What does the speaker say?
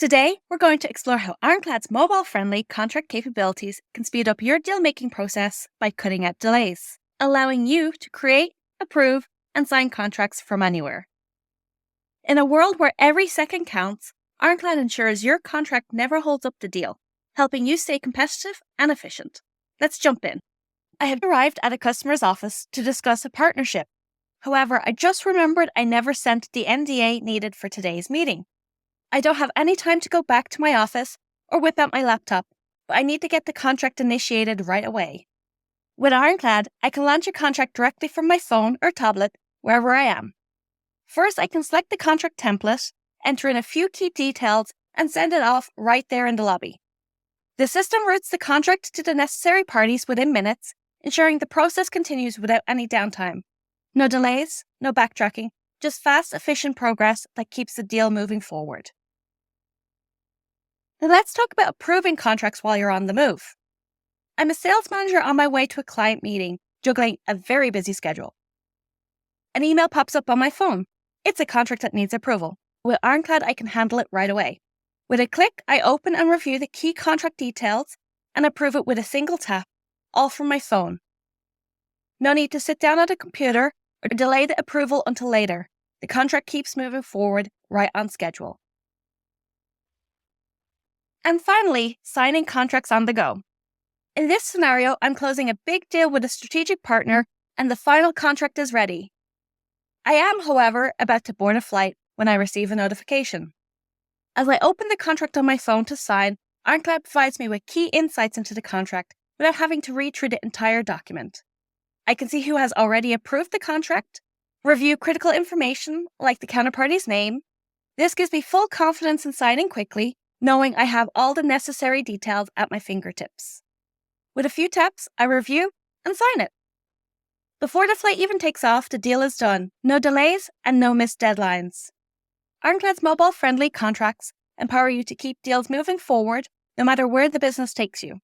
Today, we're going to explore how Ironclad's mobile-friendly contract capabilities can speed up your deal-making process by cutting out delays, allowing you to create, approve, and sign contracts from anywhere. In a world where every second counts, Ironclad ensures your contract never holds up the deal, helping you stay competitive and efficient. Let's jump in. I have arrived at a customer's office to discuss a partnership. However, I just remembered I never sent the NDA needed for today's meeting. I don't have any time to go back to my office or whip out my laptop, but I need to get the contract initiated right away. With Ironclad, I can launch a contract directly from my phone or tablet wherever I am. First, I can select the contract template, enter in a few key details, and send it off right there in the lobby. The system routes the contract to the necessary parties within minutes, ensuring the process continues without any downtime. No delays, no backtracking, just fast, efficient progress that keeps the deal moving forward. Now let's talk about approving contracts while you're on the move. I'm a sales manager on my way to a client meeting, juggling a very busy schedule. An email pops up on my phone. It's a contract that needs approval. With Ironclad, I can handle it right away. With a click, I open and review the key contract details and approve it with a single tap, all from my phone. No need to sit down at a computer or delay the approval until later. The contract keeps moving forward right on schedule. And finally, signing contracts on the go. In this scenario, I'm closing a big deal with a strategic partner and the final contract is ready. I am, however, about to board a flight when I receive a notification. As I open the contract on my phone to sign, Ironclad provides me with key insights into the contract without having to read through the entire document. I can see who has already approved the contract, review critical information like the counterparty's name. This gives me full confidence in signing quickly, knowing I have all the necessary details at my fingertips. With a few taps, I review and sign it. Before the flight even takes off, the deal is done. No delays and no missed deadlines. Ironclad's mobile-friendly contracts empower you to keep deals moving forward no matter where the business takes you.